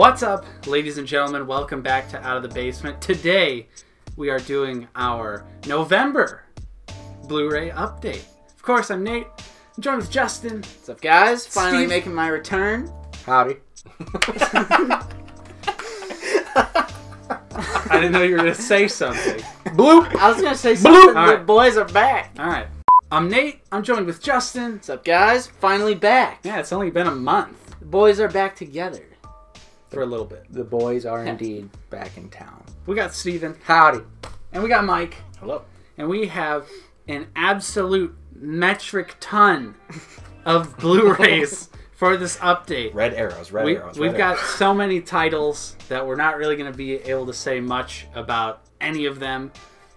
What's up, ladies and gentlemen? Welcome back to Out of the Basement. Today, we are doing our November Blu-ray update. Of course, I'm Nate. I'm joined with Justin. What's up, guys? Finally Steve. making my return. Howdy. I didn't know you were going to say something. Bloop. I was going to say something. All The right. boys are back. All right. I'm Nate. I'm joined with Justin. What's up, guys? Finally back. Yeah, it's only been a month The boys are back together. for a little bit. The boys are indeed back in town. We got Steven. Howdy. And we got Mike. Hello. And we have an absolute metric ton of Blu-rays for this update. Red arrows, red arrows. We've got so many titles that we're not really going to be able to say much about any of them.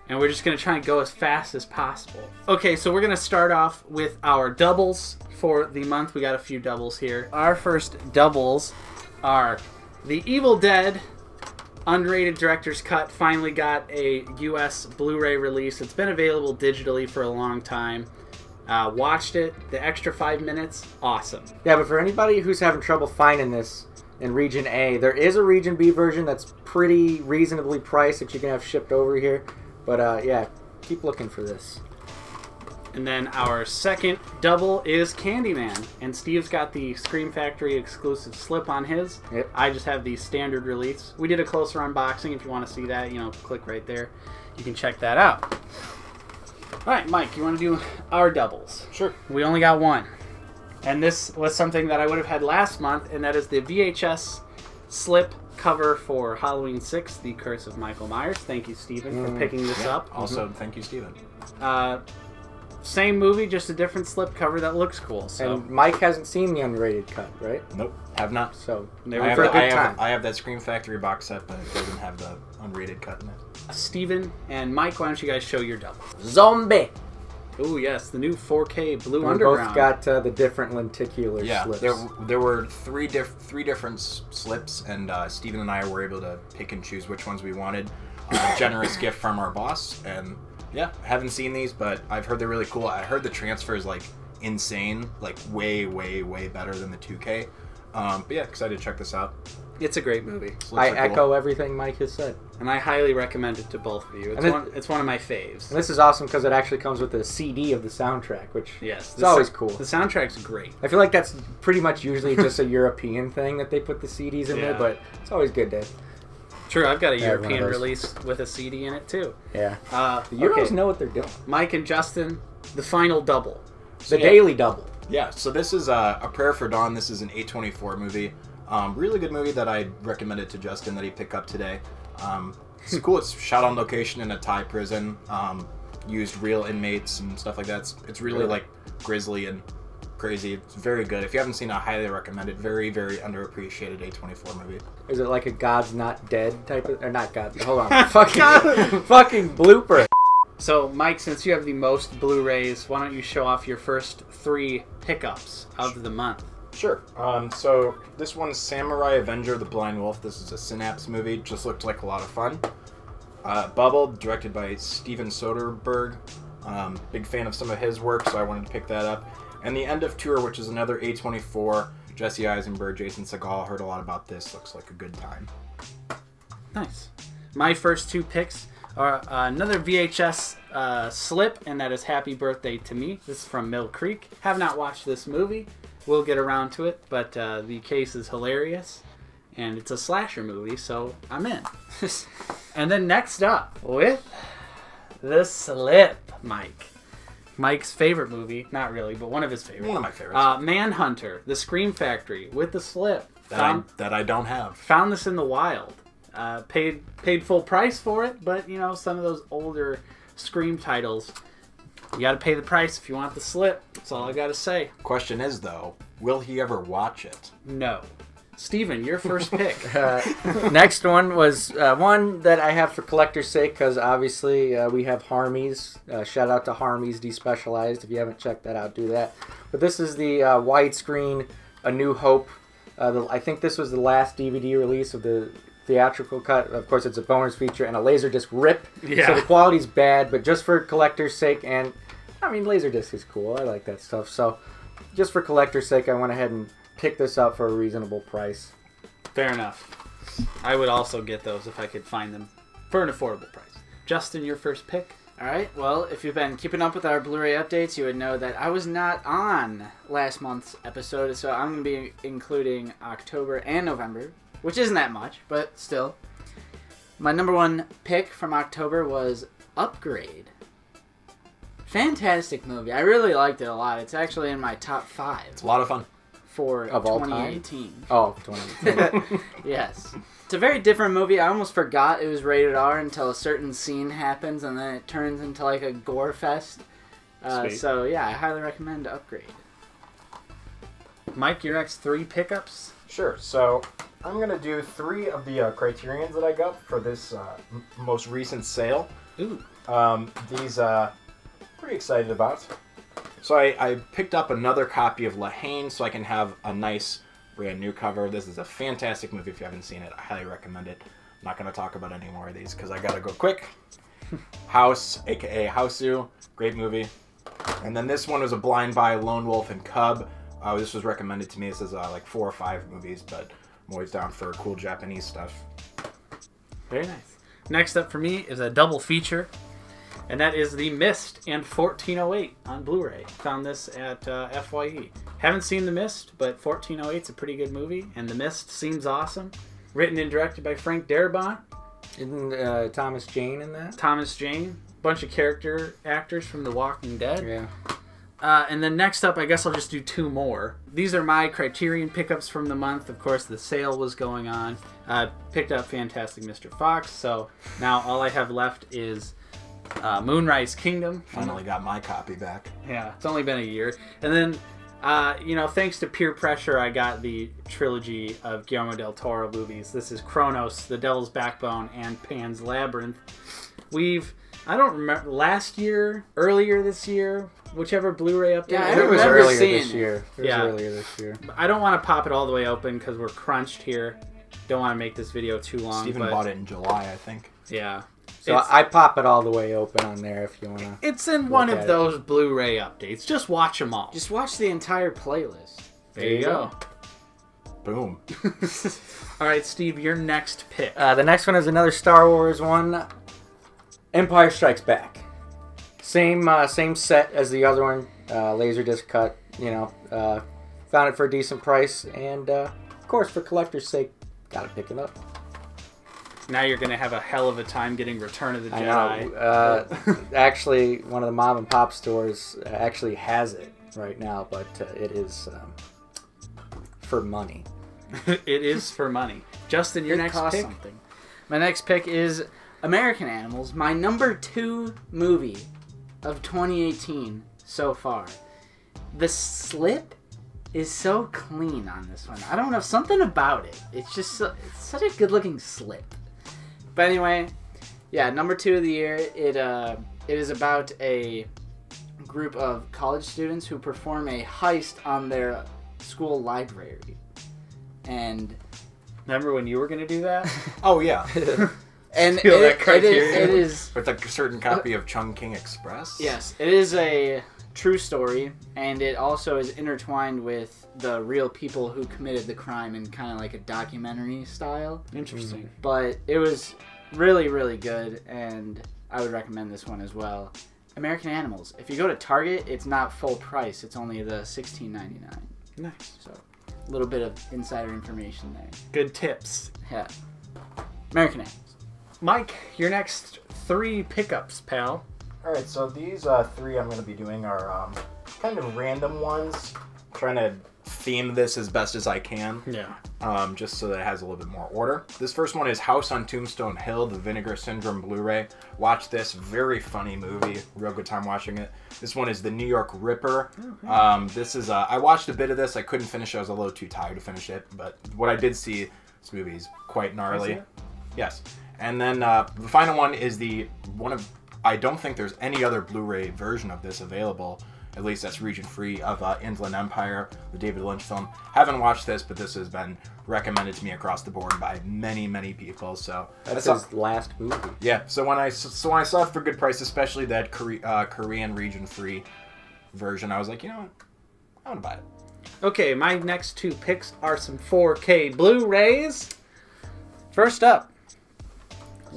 And we're just going to try and go as fast as possible. Okay, so we're going to start off with our doubles for the month. We got a few doubles here. Our first doubles are The Evil Dead Unrated Director's Cut. Finally got a US Blu-ray release. It's been available digitally for a long time. Watched it. The extra 5 minutes, awesome. Yeah, but for anybody who's having trouble finding this in Region A, there is a Region B version that's pretty reasonably priced that you can have shipped over here. But yeah, keep looking for this. And then our second double is Candyman. And Steve's got the Scream Factory exclusive slip on his. Yep. I just have the standard release. We did a closer unboxing. If you want to see that, click right there. You can check that out. All right, Mike, you want to do our doubles? Sure. We only got one. And this was something that I would have had last month, and that is the VHS slip cover for Halloween 6, The Curse of Michael Myers. Thank you, Steven, for picking this up. Also, thank you, Steven. Same movie, just a different slip cover that looks cool. So And Mike hasn't seen the unrated cut, right? Nope, have not. So There for we a go. good time. I have that Scream Factory box set, but it doesn't have the unrated cut in it. Steven and Mike, why don't you guys show your double? Zombie. Oh yes, the new 4K Blue We Underground. both got the different lenticular Yeah, slips. there were three different slips, and Steven and I were able to pick and choose which ones we wanted. A generous gift from our boss, and yeah, haven't seen these, but I've heard they're really cool. I heard the transfer is like insane, like way better than the 2K. But yeah, excited to check this out. It's a great movie, I echo everything Mike has said. and I highly recommend it to both of you. It's one of my faves. And this is awesome because it actually comes with a CD of the soundtrack, which Yes, it's always cool. The soundtrack's great. I feel like that's pretty much usually just a European thing that they put the CDs in there, Yeah. but it's always good to... True, I've got a I have one of European those. release with a CD in it too. Yeah. The Euros okay. know what they're doing. Mike and Justin, the final double. The daily double. Yeah, so this is A Prayer for Dawn. This is an A24 movie. Really good movie that I recommended to Justin that he pick up today. It's cool. It's shot on location in a Thai prison. Used real inmates and stuff like that. It's really like grisly and crazy. It's very good. If you haven't seen it, I highly recommend it. Very underappreciated A24 movie. Is it like a God's Not Dead type of... Or not God. Hold on. fucking blooper. So, Mike, since you have the most Blu-rays, why don't you show off your first 3 pickups of the month? Sure. So this one's Samurai Avenger: The Blind Wolf. This is a Synapse movie. Just looked like a lot of fun. Bubble, directed by Steven Soderbergh. Big fan of some of his work, so I wanted to pick that up. And The End of Tour, which is another A24. Jesse Eisenberg, Jason Segel. Heard a lot about this. Looks like a good time. Nice. My first 2 picks are another VHS slip, and that is Happy Birthday to Me. This is from Mill Creek. Have not watched this movie. We'll get around to it, but the case is hilarious, and it's a slasher movie, so I'm in. And then next up, with The Slip, Mike. Mike's favorite movie. Not really, but one of his favorites. One of my favorites. Manhunter, The Scream Factory, with The Slip. that I don't have. Found this in the wild. Paid full price for it, but some of those older Scream titles, you got to pay the price if you want the slip. That's all I got to say. Question is, though, will he ever watch it? No. Steven, your first pick. Next one was one that I have for collector's sake because obviously we have Harmies. Shout out to Harmies Despecialized. If you haven't checked that out, do that. But this is the widescreen A New Hope. I think this was the last DVD release of the theatrical cut. Of course, it's a bonus feature and a Laserdisc rip. Yeah. So the quality's bad, but just for collector's sake, and I mean, Laserdisc is cool. I like that stuff. So just for collector's sake, I went ahead and picked this up for a reasonable price. Fair enough. I would also get those if I could find them for an affordable price. Justin, your first pick? All right. Well, if you've been keeping up with our Blu-ray updates, you would know that I was not on last month's episode, so I'm going to be including October and November, which isn't that much, but still. My number one pick from October was Upgrade. Fantastic movie. I really liked it a lot. It's actually in my top 5 It's a lot of fun. for Of all time? 2018. Oh, 20. Yes. It's a very different movie. I almost forgot it was rated R until a certain scene happens, and then it turns into like a gore fest. Sweet. So, yeah, I highly recommend Upgrade. Mike, your next 3 pickups? Sure. So I'm gonna do 3 of the criterions that I got for this Most recent sale. Ooh. These pretty excited about. So I picked up another copy of La Haine so I can have a nice brand new cover. This is a fantastic movie. If you haven't seen it, I highly recommend it. I'm not going to talk about any more of these because I got to go quick. House, aka Hausu, great movie. And then this one was a Blind Buy, Lone Wolf, and Cub. This was recommended to me. This is like 4 or 5 movies, but I'm always down for cool Japanese stuff. Very nice. Next up for me is a double feature, and that is The Mist and 1408 on Blu-ray. Found this at FYE. Haven't seen The Mist, but 1408 is a pretty good movie, and The Mist seems awesome. Written and directed by Frank Darabont. Isn't Thomas Jane in that? Thomas Jane. Bunch of character actors from The Walking Dead. Yeah. And then next up, I guess I'll just do 2 more. These are my Criterion pickups from the month. Of course, the sale was going on. Picked up Fantastic Mr. Fox, so now all I have left is Moonrise Kingdom. Finally got my copy back. Yeah, it's only been a year. And then, thanks to peer pressure, I got the trilogy of Guillermo del Toro movies. This is Kronos, The Devil's Backbone, and Pan's Labyrinth. I don't remember, earlier this year, whichever Blu-ray update. Yeah, I It was remember earlier seeing this it. year. It was Yeah. earlier this year. I don't want to pop it all the way open because we're crunched here. Don't want to make this video too long. Steven but bought it in July, I think. Yeah. So I pop it all the way open on there if you want to. It's in one Look of at those Blu-ray updates. Just watch them all. Just watch the entire playlist. There you go. Boom. All right, Steve, your next pick. The next one is another Star Wars one. Empire Strikes Back. Same set as the other one. Laserdisc cut. Found it for a decent price, and of course, for collector's sake, gotta pick it up. Now you're going to have a hell of a time getting Return of the I Jedi. know. Actually, one of the mom and pop stores actually has it right now, but it is for money. It is for money. Justin, your It next costs pick? something. My next pick is American Animals, my number 2 movie of 2018 so far. The slip is so clean on this one. I don't know, something about it. It's just it's such a good looking slip. But anyway, yeah, number 2 of the year. It is about a group of college students who perform a heist on their school library. And Remember when you were going to do that? Oh, yeah. and Steal that it Criterion. is With a certain copy of Chungking Express. yes, it is a true story, and it also is intertwined with the real people who committed the crime in kind of like a documentary style. Interesting. But it was really, really good, and I would recommend this one as well. American Animals. If you go to Target, it's not full price. It's only the $16.99. Nice. So, a little bit of insider information there. Good tips. Yeah. American Animals. Mike, your next 3 pickups, pal. Alright, so these 3 I'm going to be doing are kind of random ones. Trying to theme this as best as I can. Yeah. Just so that it has a little bit more order. This first one is House on Tombstone Hill, the Vinegar Syndrome Blu-ray. Watch this, very funny movie. Real good time watching it. This one is The New York Ripper. This is, I watched a bit of this. I couldn't finish it. I was a little too tired to finish it. But what I did see, this movie is quite gnarly. Yes. And then the final one is I don't think there's any other Blu-ray version of this available. At least that's region-free, of Inland Empire, the David Lynch film. Haven't watched this, but this has been recommended to me across the board by many, many people. So That's his last movie. yeah. So when I saw it for good price, especially that Korean region-free version, I was like, you know what, I want to buy it. Okay, my next two picks are some 4K Blu-rays. First up,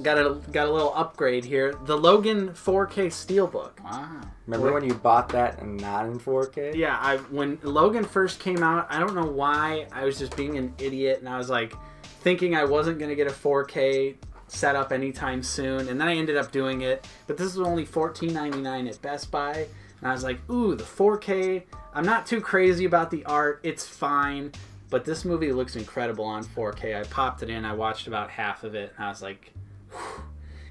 got a little upgrade here. The Logan 4K Steelbook. Wow. Remember when you bought that and not in 4K? Yeah, when Logan first came out, I don't know why, I was just being an idiot, and I was like thinking I wasn't going to get a 4K setup anytime soon, and then I ended up doing it. But this was only $14.99 at Best Buy, and I was like, ooh, the 4K. I'm not too crazy about the art. It's fine, but this movie looks incredible on 4K. I popped it in, I watched about half of it, and I was like, whew.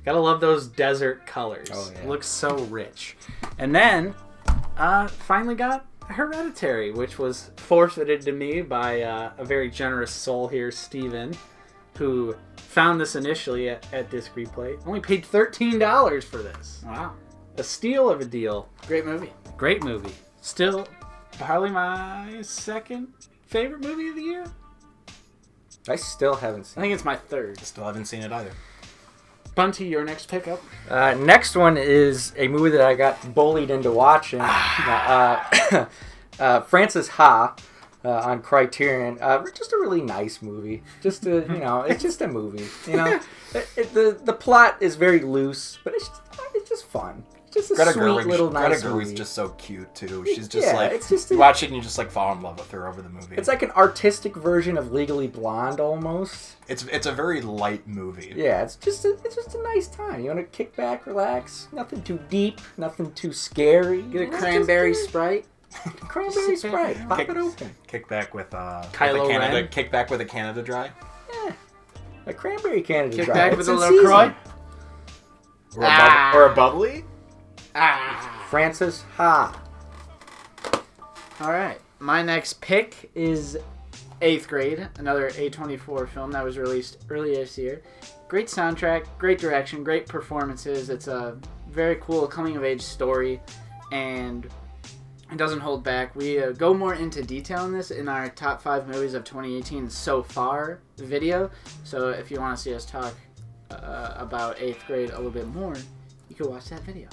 Gotta love those desert colors. Oh, yeah. It looks so rich. And then, finally got Hereditary, which was forfeited to me by a very generous soul here, Steven, who found this initially at Disc Replay. Only paid $13 for this. Wow. A steal of a deal. Great movie. Great movie. Still, probably my second favorite movie of the year. I still haven't I seen think it's my third. Still haven't seen it either. Bunty, your next pickup. it. Next one is a movie that I got bullied into watching. Francis Ha on Criterion. Just a really nice movie. Just a, it's just a movie. The plot is very loose, but it's just fun. Just a Greta sweet Gerwig, little nice Greta Gerwig's movie. just so cute too. She's just it's just you watch it and you just like fall in love with her over the movie. It's like an artistic version of Legally Blonde almost. It's a very light movie. Yeah, it's just a nice time. You want to kick back, relax. Nothing too deep, nothing too scary. Get a cranberry Sprite. Cranberry Sprite. Pop it open. Kick back with Kylo Canada. Ren. Kick back with a Canada Dry. Yeah. A cranberry Canada Kick Dry. back It's with a in LaCroix. season. Or a bubbly. Francis Ha. All right. My next pick is 8th Grade, another A24 film that was released earlier this year. Great soundtrack, great direction, great performances. It's a very cool coming-of-age story, and it doesn't hold back. We go more into detail in this in our top 5 movies of 2018 so far video. So if you want to see us talk about 8th Grade a little bit more, you can watch that video.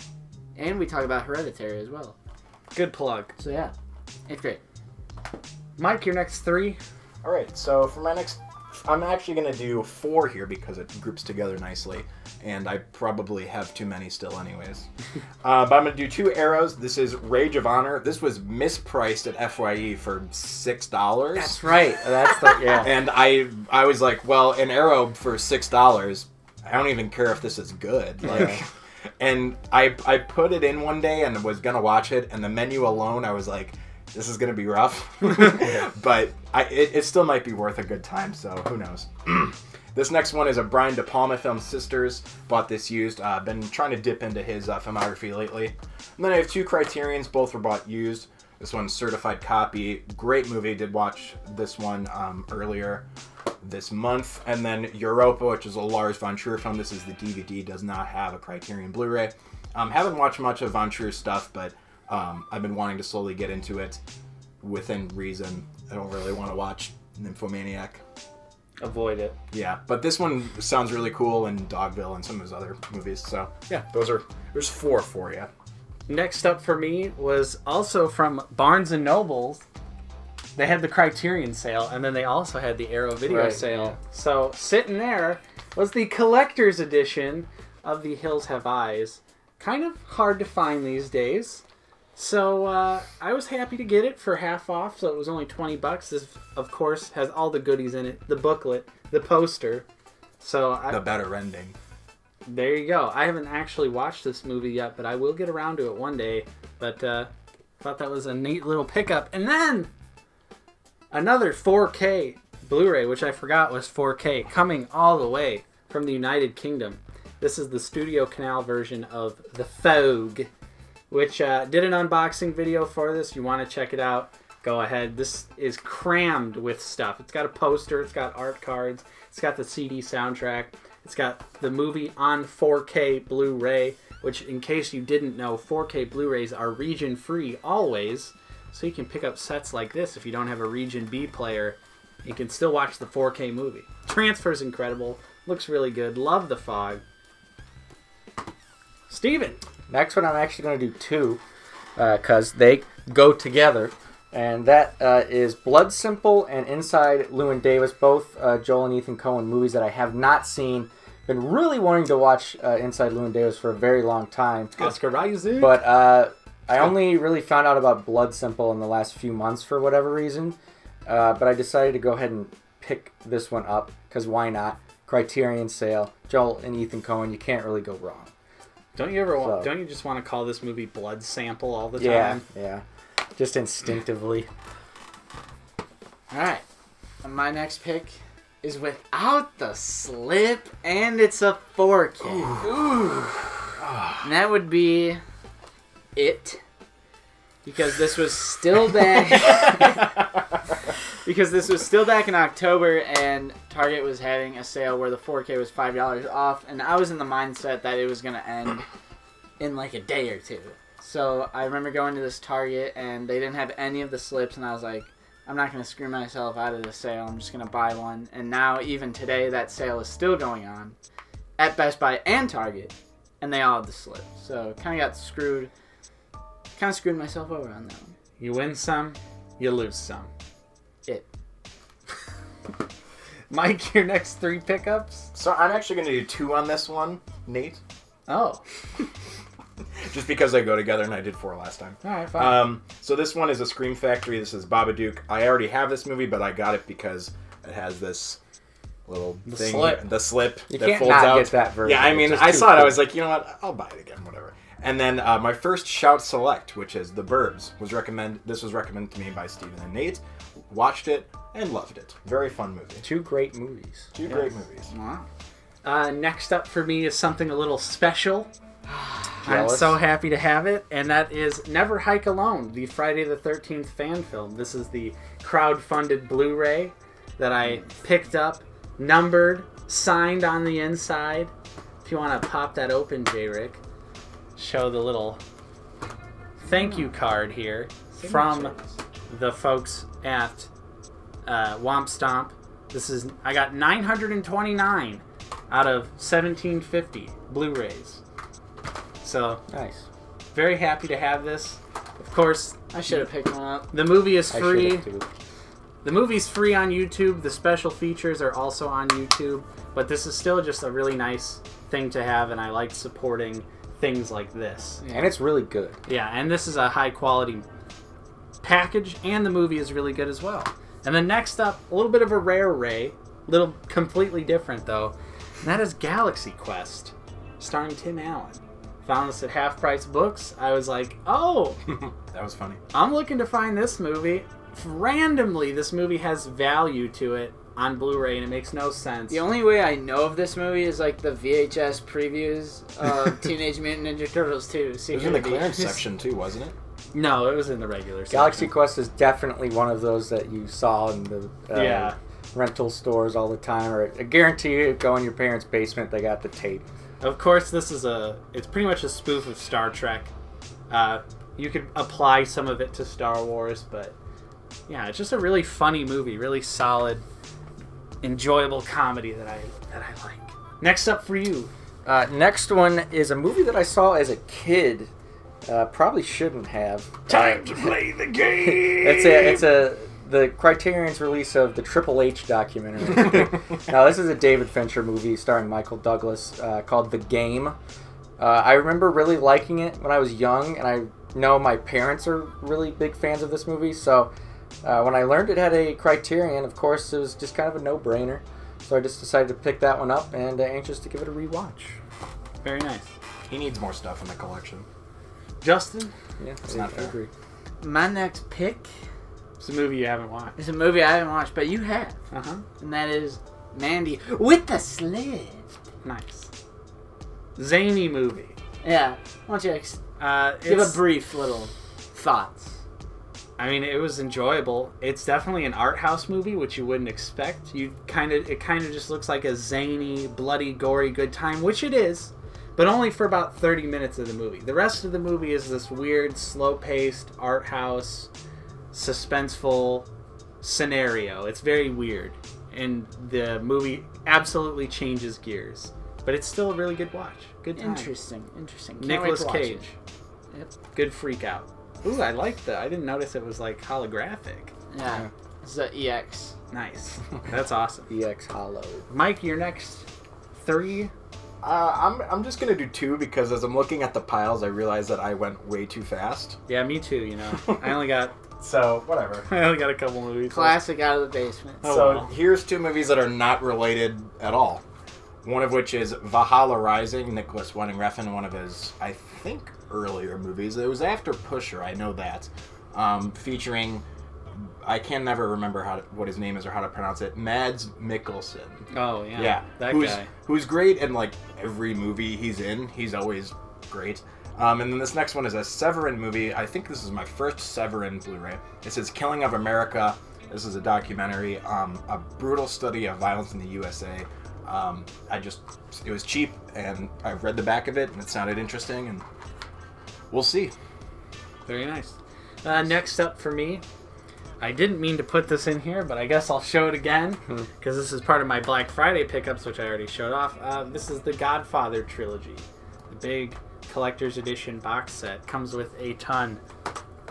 And we talk about Hereditary as well. Good plug. So yeah, 8th Grade. Mike, your next three. All right, so for my next, I'm actually gonna do 4 here because it groups together nicely, and I probably have too many still, anyways. But I'm gonna do 2 Arrows. This is Rage of Honor. This was mispriced at FYE for $6. That's right. That's the, yeah. And I was like, well, an Arrow for $6. I don't even care if this is good. Like, and I put it in one day and was gonna watch it, and the menu alone, I was like, this is gonna be rough. But it still might be worth a good time. So who knows? This next one is a Brian De Palma film, Sisters. Bought this used. Been trying to dip into his filmography lately. And then I have 2 Criterions. Both were bought used. This one's certified copy. Great movie. Did watch this one earlier this month. And then Europa, which is a Lars von Trier film. This is the DVD. Does not have a Criterion Blu-ray. Haven't watched much of von Trier's stuff, but I've been wanting to slowly get into it within reason. I don't really want to watch Nymphomaniac. Avoid it. Yeah, but this one sounds really cool, and Dogville and some of his other movies. So yeah, there's 4 for you. Next up for me was also from Barnes & Nobles. They had the Criterion sale, and then they also had the Arrow video sale. Yeah. So sitting there was the collector's edition of The Hills Have Eyes. Kind of hard to find these days. So I was happy to get it for half off, so it was only $20. This, of course, has all the goodies in it. The booklet, the poster. So The better ending. there you go. I haven't actually watched this movie yet, but I will get around to it one day. But thought that was a neat little pickup. And then another 4K Blu-ray, which I forgot was 4K, coming all the way from the United Kingdom. This is the Studio Canal version of The Fogue, which did an unboxing video for this. You want to check it out, go ahead. This is crammed with stuff. It's got a poster, it's got art cards, it's got the CD soundtrack, it's got the movie on 4K Blu-ray, which, in case you didn't know, 4K Blu-rays are region-free always, so you can pick up sets like this if you don't have a Region B player. You can still watch the 4K movie. Transfer's incredible, looks really good, love the fog. Steven! Next one, I'm actually going to do 2 because they go together. And that is Blood Simple and Inside Llewyn Davis, both Joel and Ethan Coen movies that I have not seen. Been really wanting to watch Inside Llewyn Davis for a very long time. Oscar Isaac. But I only really found out about Blood Simple in the last few months for whatever reason. But I decided to go ahead and pick this one up, because why not? Criterion sale. Joel and Ethan Coen, you can't really go wrong. Don't you just want to call this movie Blood Sample all the time? Yeah, yeah. Just instinctively. Alright. My next pick is without the slip, and it's a 4K. Ooh. And that would be It. Because this was still back. Because this was still back in October, and Target was having a sale where the 4K was $5 off, and I was in the mindset that it was going to end in like a day or two. So I remember going to this Target, and they didn't have any of the slips, and I was like, I'm not going to screw myself out of the sale. I'm just going to buy one. And now, even today, that sale is still going on at Best Buy and Target, and they all have the slip. So kind of got screwed. Kind of screwed myself over on that one. You win some, you lose some. It. Mike, your next 3 pickups? So I'm actually going to do 2 on this one, Nate. Oh. Just because they go together, and I did 4 last time. All right, fine. So this one is a Scream Factory. This is Babadook. I already have this movie, but I got it because it has this little thing. The slip You that can't folds not out. get that version. Yeah, I mean, It's I just saw it. too I was like, you know what? I'll buy it again, whatever. And then my first Shout Select, which is The Burbs, this was recommended to me by Steven and Nate. Watched it and loved it. Very fun movie. 2 great movies. 2 great movies. Wow. Next up for me is something a little special. I'm Jealous. so happy to have it, and that is Never Hike Alone, the Friday the 13th fan film. This is the crowd-funded Blu-ray that I picked up, numbered, signed on the inside. If you want to pop that open, J-Rick, show the little thank you card here from the folks at Womp Stomp. I got 929 out of 1750 Blu-rays. So Nice. very happy to have this. Of course, I should have picked one up. the movie is I free. should've too. The movie's free on YouTube. The special features are also on YouTube. But this is still just a really nice thing to have, and I like supporting things like this. And it's really good. Yeah, and this is a high quality package, and the movie is really good as well. And then next up, a little bit of a rare ray, little completely different though, and that is Galaxy Quest, starring Tim Allen. Found this at Half Price Books. I was like, oh, That was funny. I'm looking to find this movie. Randomly, this movie has value to it on Blu-ray, and it makes no sense. The only way I know of this movie is like the VHS previews of Teenage Mutant Ninja Turtles 2. It was in the clearance Secret section too, wasn't it? No, it was in the regular Galaxy section. Quest is definitely one of those that you saw in the Yeah. rental stores all the time. Or I guarantee you, go in your parents' basement, they got the tape. Of course, it's pretty much a spoof of Star Trek. You could apply some of it to Star Wars, but yeah, it's just a really funny movie, really solid, enjoyable comedy that I like. Next up for you. Next one is a movie that I saw as a kid. Probably shouldn't have. Time to play the game. It's the Criterion's release of the Triple H documentary. Now, this is a David Fincher movie starring Michael Douglas called The Game. I remember really liking it when I was young, and I know my parents are really big fans of this movie, so when I learned it had a Criterion, of course, it was just kind of a no-brainer. So I just decided to pick that one up, and anxious to give it a rewatch. Very nice. He needs more stuff in the collection. Justin, Yeah, It's not fair. agree. My next pick it's a movie you haven't watched. is a movie I haven't watched, but you have. Uh-huh. And that is Mandy with the slip. Nice. Zany movie. Yeah. Why don't you give a It's- brief little thoughts? I mean, it was enjoyable. It's definitely an art house movie, which you wouldn't expect. It kind of just looks like a zany, bloody, gory good time, which it is, but only for about 30 minutes of the movie. The rest of the movie is this weird, slow-paced art house, suspenseful scenario. It's very weird, and the movie absolutely changes gears, but it's still a really good watch. Good time. Interesting. Can't wait Nicolas to watch Cage. it. Yep. Good freak out. Ooh, I like that. I didn't notice it was like holographic. Yeah. It's the EX. Nice. That's awesome. EX Hollow. Mike, your next 3? I'm just gonna do 2 because as I'm looking at the piles, I realize that I went way too fast. Yeah, me too. You know, I only got So whatever. a couple movies. Classic out of the basement. Oh, So well. here's 2 movies that are not related at all. One of which is Valhalla Rising, Nicholas Winding Refn, one of his, I think, earlier movies. It was after Pusher, I know that. Featuring, I can never remember what his name is or how to pronounce it, Mads Mikkelsen. Oh yeah. Yeah, That guy. Who's great in like every movie he's in. He's always great. And then this next one is a Severin movie. I think this is my first Severin Blu-ray. It says Killing of America. This is a documentary, a brutal study of violence in the USA. It was cheap, and I read the back of it, and it sounded interesting, and we'll see. Very nice. Next up for me, I didn't mean to put this in here, but I guess I'll show it again because this is part of my Black Friday pickups, which I already showed off. This is the Godfather trilogy, the big collector's edition box set. Comes with a ton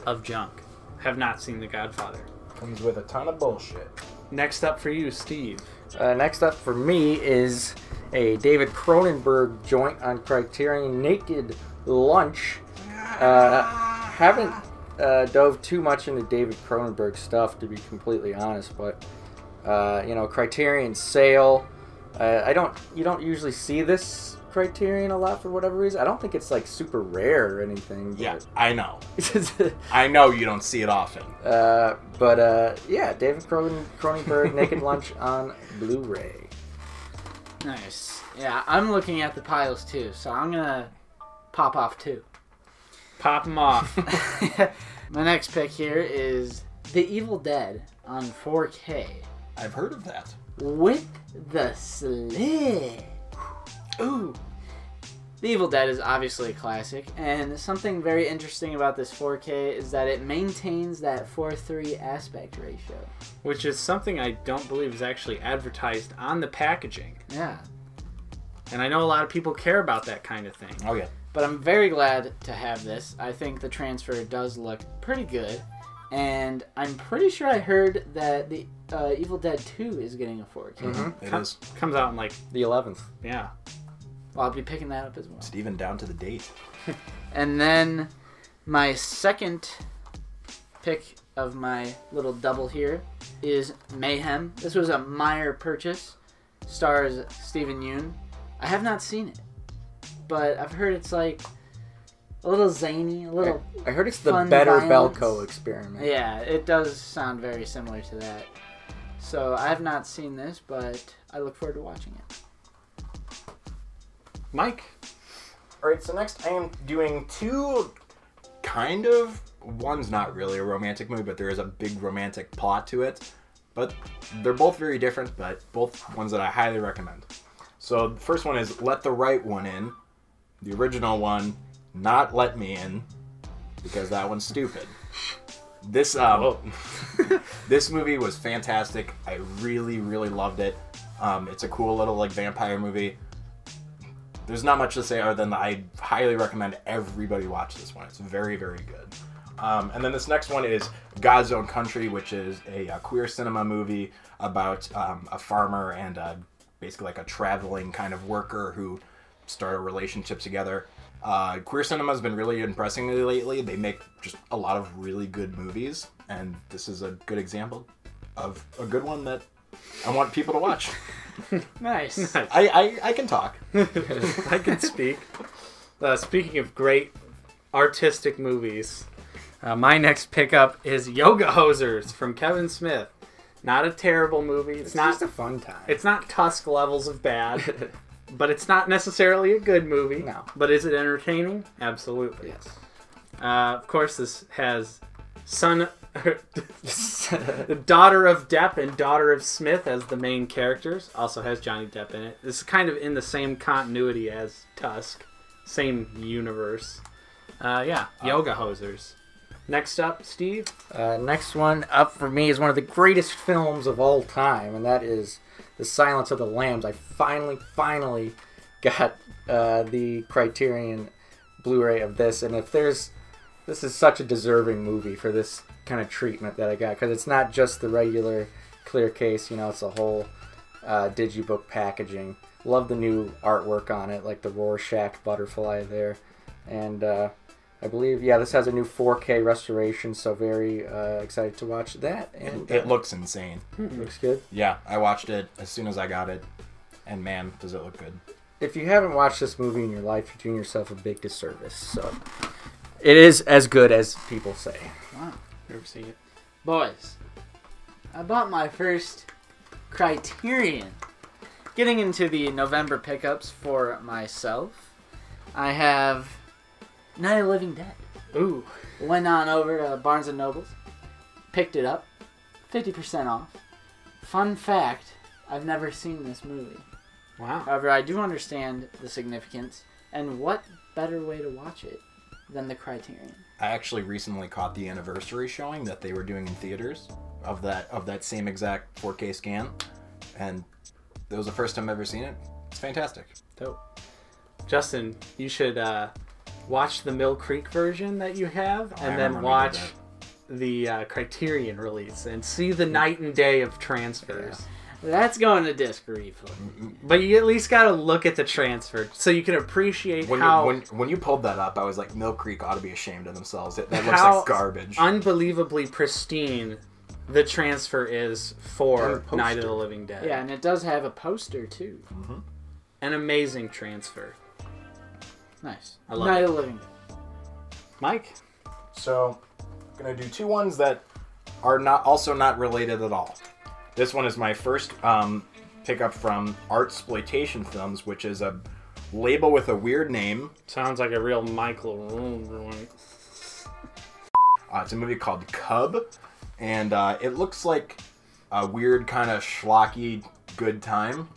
of junk. Have not seen the Godfather. Comes with a ton of bullshit. Next up for you, Steve. Next up for me is a David Cronenberg joint on Criterion, Naked Lunch. Haven't dove too much into David Cronenberg stuff, to be completely honest, but Criterion sale. You don't usually see this Criterion a lot for whatever reason. I don't think it's like super rare or anything. Yeah, I know. I know you don't see it often. Yeah, David Cronenberg, Naked Lunch on Blu-ray. Nice. Yeah, I'm looking at the piles too, so I'm gonna pop off 2. Pop them off. My next pick here is The Evil Dead on 4K I've heard of that. with the slid. Ooh. The Evil Dead is obviously a classic, and something very interesting about this 4K is that it maintains that 4:3 aspect ratio. Which is something I don't believe is actually advertised on the packaging. Yeah. And I know a lot of people care about that kind of thing. Oh yeah. But I'm very glad to have this. I think the transfer does look pretty good, and I'm pretty sure I heard that the Evil Dead 2 is getting a 4K. Mm-hmm. It is. Comes out in like, The 11th. yeah. Well, I'll be picking that up as well. It's even down to the date. And then my second pick of my little double here is Mayhem. This was a Meyer purchase. Stars Stephen Yeun. I have not seen it, but I've heard it's like a little zany, a little. I heard it's the fun Better violence. Belko experiment. Yeah, it does sound very similar to that. So I have not seen this, but I look forward to watching it. Mike? Alright, so next I am doing 2 kind of. One's not really a romantic movie, but there is a big romantic plot to it. But they're both very different, but both ones that I highly recommend. So the first one is Let the Right One In. The original one, Not Let Me In, because that one's stupid. This this movie was fantastic. I really, really loved it. It's a cool little like vampire movie. There's not much to say other than I highly recommend everybody watch this one. It's very, very good. And then this next one is God's Own Country, which is a queer cinema movie about a farmer and basically like a traveling kind of worker who start a relationship together. Queer cinema has been really impressing me lately. They make just a lot of really good movies, and this is a good example of a good one that I want people to watch. Nice. I can talk. I can speak. Speaking of great artistic movies, my next pickup is Yoga Hosers from Kevin Smith. Not a terrible movie. It's not just a fun time. It's not Tusk levels of bad, but it's not necessarily a good movie. No. But is it entertaining? Absolutely. Yes. Of course, this has the daughter of Depp and daughter of Smith as the main characters. Also has Johnny Depp in it. This is kind of in the same continuity as Tusk. Same universe. Yoga Hosers. Next up, Steve. Next one up for me is one of the greatest films of all time, and that is The Silence of the Lambs. I finally got the Criterion Blu-ray of this, and if there's this is such a deserving movie for this kind of treatment that I got, because it's not just the regular clear case, you know, it's a whole digibook packaging. Love the new artwork on it, like the Rorschach butterfly there. And I believe, yeah, this has a new 4K restoration, so very excited to watch that. And It looks insane. looks good. Yeah, I watched it as soon as I got it, and man, does it look good. If you haven't watched this movie in your life, you're doing yourself a big disservice. So it is as good as people say. Wow. Never seen it. Boys, I bought my first Criterion. Getting into the November pickups for myself, I have Night of the Living Dead. Ooh. Went on over to Barnes & Noble's, picked it up, 50% off. Fun fact, I've never seen this movie. Wow. However, I do understand the significance, and what better way to watch it than the Criterion? I actually recently caught the anniversary showing that they were doing in theaters of that same exact 4K scan, and it was the first time I've ever seen it. It's fantastic. Dope. Justin, you should watch the Mill Creek version that you have, I and remember then we watch did the Criterion release and see the night and day of transfers. That's going to disc replay. But you at least got to look at the transfer so you can appreciate how When you pulled that up, I was like, Mill Creek ought to be ashamed of themselves. That looks how like garbage. unbelievably pristine the transfer is for poster. Night of the Living Dead. Yeah, and it does have a poster, too. An amazing transfer. Nice. I love Night it. of the Living Dead. Mike? So, I'm going to do two ones that are not related at all. This one is my first pickup from Artsploitation Films, which is a label with a weird name. Sounds like a real Michael. It's a movie called Cub, and it looks like a weird kind of schlocky good time.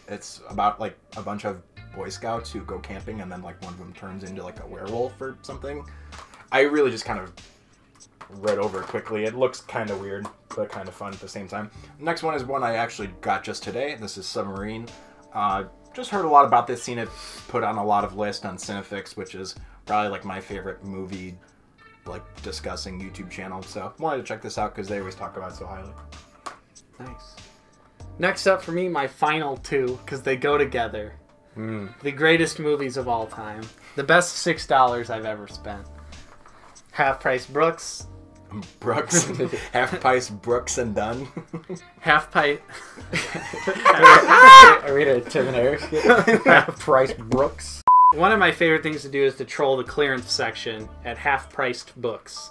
It's about like a bunch of Boy Scouts who go camping, and then like one of them turns into like a werewolf or something. I really just kind of read over it quickly. It looks kind of weird, but kind of fun at the same time. The next one is one I actually got just today. This is Submarine. Just heard a lot about this, seen it put on a lot of lists on Cinefix, which is probably like my favorite movie like discussing YouTube channel. So wanted to check this out because they always talk about it so highly. Nice. Next up for me, my final two, because they go together. The greatest movies of all time. The best $6 I've ever spent. Half Price Brooks. Brooks, Half Price Brooks and Dunn. Half Price. I read a Tim and Eric. Half Price Brooks. One of my favorite things to do is to troll the clearance section at half-priced books.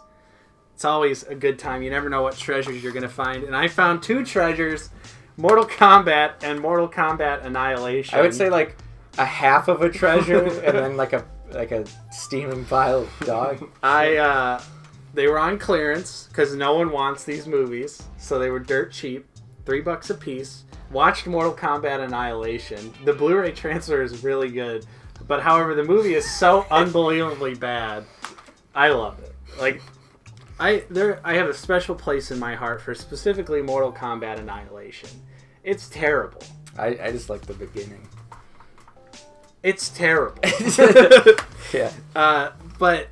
It's always a good time. You never know what treasures you're going to find. And I found two treasures, Mortal Kombat and Mortal Kombat Annihilation. I would say like a half of a treasure and then like a steaming pile of dog. They were on clearance because no one wants these movies, so they were dirt cheap, $3 a piece. Watched Mortal Kombat Annihilation. The Blu-ray transfer is really good, but however, the movie is so unbelievably bad. I love it. Like, I have a special place in my heart for specifically Mortal Kombat Annihilation. It's terrible. I just like the beginning. It's terrible. Yeah. But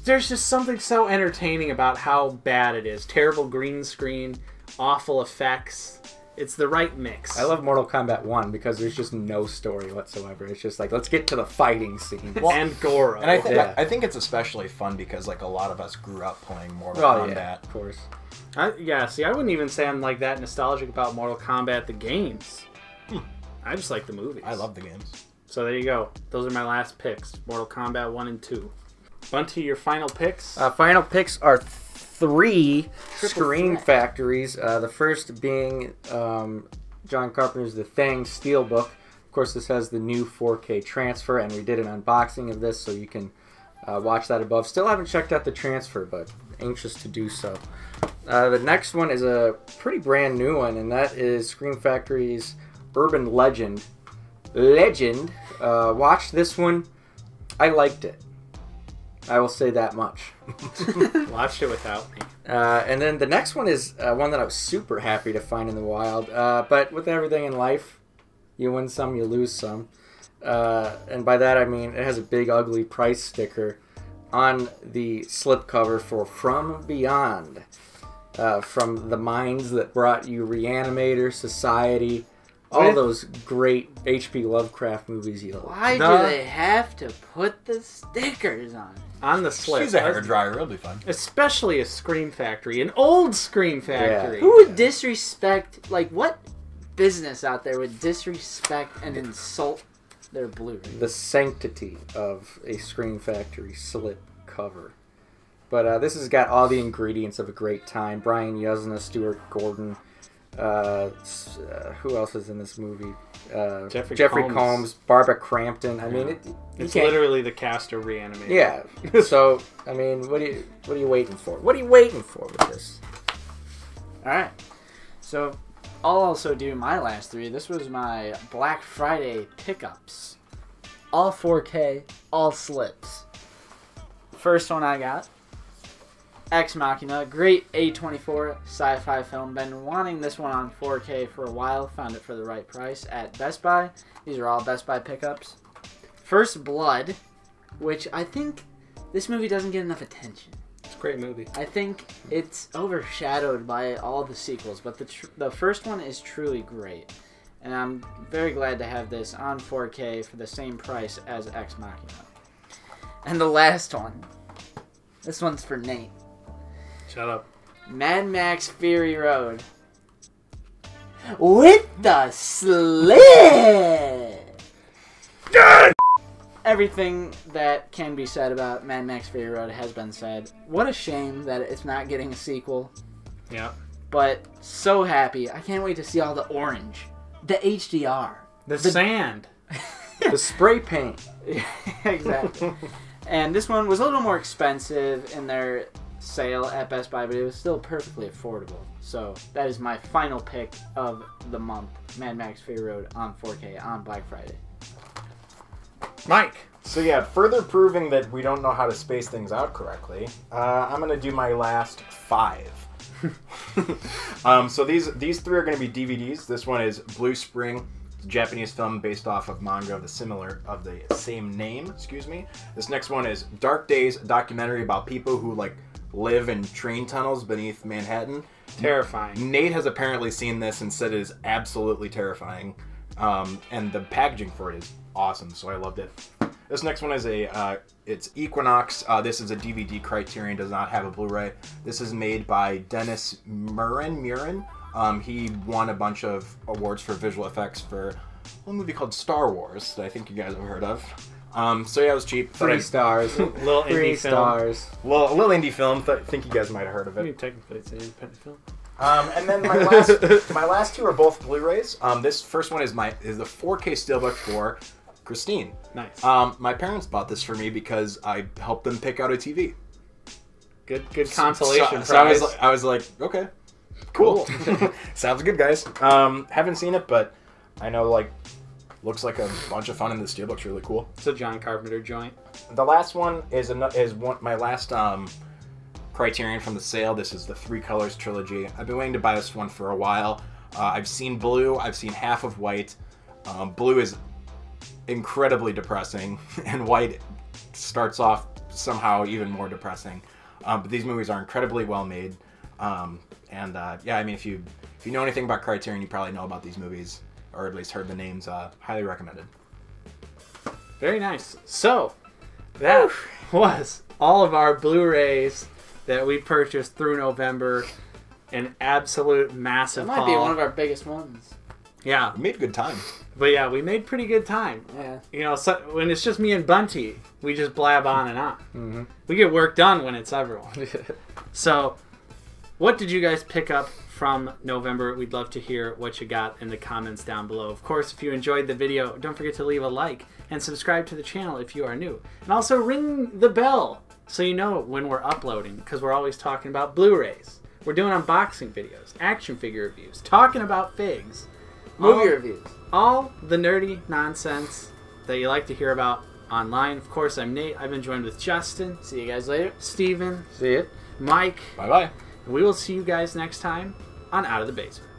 there's just something so entertaining about how bad it is. Terrible green screen, awful effects. It's the right mix. I love Mortal Kombat 1 because there's just no story whatsoever. It's just like, let's get to the fighting scene. And Goro. And I Yeah. think it's especially fun because like a lot of us grew up playing Mortal Oh, Kombat. yeah, of course. See, I wouldn't even say I'm like that nostalgic about Mortal Kombat the games. I just like the movies. I love the games. So there you go. Those are my last picks. Mortal Kombat 1 and 2. Bunty, your final picks? Final picks are three Triple Screen threat. Factories. The first being John Carpenter's The Thing Steelbook. Of course, this has the new 4K transfer, and we did an unboxing of this, so you can watch that above. Still haven't checked out the transfer, but anxious to do so. The next one is a pretty brand new one, and that is Screen Factory's Urban Legend. Watched this one. I liked it. I will say that much. Watched it without me. And then the next one is one that I was super happy to find in the wild. But with everything in life, you win some, you lose some. And by that I mean it has a big ugly price sticker on the slipcover for From Beyond. From the minds that brought you Reanimator, Society, all those great H.P. Lovecraft movies you love. Why do they have to put the stickers on? On the slip. Use a hairdryer, it'll be fun. Especially a Scream Factory, an old Scream Factory. Yeah. Who would disrespect, like, what business out there would disrespect and insult their Blu-ray? The sanctity of a Scream Factory slip cover. But this has got all the ingredients of a great time. Brian Yuzna, Stuart Gordon, who else is in this movie? Jeffrey Combs, Barbara Crampton. I mean, it's literally the cast of Reanimator. Yeah. So, I mean, what are you waiting for? What are you waiting for with this? All right. So, I'll also do my last three. This was my Black Friday pickups. All 4K, all slips. First one I got, Ex Machina, great A24 sci-fi film. Been wanting this one on 4K for a while. Found it for the right price at Best Buy. These are all Best Buy pickups. First Blood, which I think this movie doesn't get enough attention. It's a great movie. I think it's overshadowed by all the sequels, but the first one is truly great. And I'm very glad to have this on 4K for the same price as Ex Machina. And the last one. This one's for Nate. Shut up. Mad Max Fury Road. With the slip! Everything that can be said about Mad Max Fury Road has been said. What a shame that it's not getting a sequel. Yeah. But so happy. I can't wait to see all the orange. The HDR. The sand. The spray paint. Exactly. And this one was a little more expensive in their sale at Best Buy, but it was still perfectly affordable. So that is my final pick of the month, Mad Max Fury Road on 4K on Black Friday. Mike. So yeah, further proving that we don't know how to space things out correctly, I'm going to do my last 5. So these 3 are going to be DVDs. This one is Blue Spring. It's a Japanese film based off of manga of the same name. Excuse me. This next one is Dark Days, a documentary about people who live in train tunnels beneath Manhattan. Terrifying. Nate has apparently seen this and said it is absolutely terrifying. And the packaging for it is awesome, so I loved it. This next one is it's Equinox. This is a DVD Criterion, does not have a Blu-ray. This is made by Dennis Muren. He won a bunch of awards for visual effects for a movie called Star Wars that I think you guys have heard of. So yeah, it was cheap. 3 stars. Little indie 3 film. stars. Well, a little indie film. I think you guys might have heard of I mean, it. technically, it's an independent film. And then my last 2 are both Blu-rays. This first one is the 4K Steelbook for Christine. Nice. My parents bought this for me because I helped them pick out a TV. Good consolation So prize. I was like, okay, cool. Sounds good, guys. Haven't seen it, but I know looks like a bunch of fun, and the Steelbook's really cool. It's a John Carpenter joint. The last one is my last Criterion from the sale. This is the 3 Colors trilogy. I've been waiting to buy this one for a while. I've seen blue. I've seen half of white. Blue is incredibly depressing, and white starts off somehow even more depressing. But these movies are incredibly well made. Yeah, I mean, if you know anything about Criterion, you probably know about these movies, or at least heard the names. Highly recommended. Very nice. So, that was all of our Blu-rays that we purchased through November. An absolute massive That might be one of our biggest ones. Yeah. We made good time. But yeah, we made pretty good time. Yeah. You know, so when it's just me and Bunty, we just blab on and on. Mm-hmm. We get work done when it's everyone. So, what did you guys pick up from November? We'd love to hear what you got in the comments down below. Of course, if you enjoyed the video, don't forget to leave a like and subscribe to the channel if you are new. And also ring the bell so you know when we're uploading, because we're always talking about Blu-rays. We're doing unboxing videos, action figure reviews, talking about figs. Movie reviews. All the nerdy nonsense that you like to hear about online. Of course, I'm Nate. I've been joined with Justin. See you guys later. Steven. See it? Mike. Bye-bye. We will see you guys next time on Out of the Basement.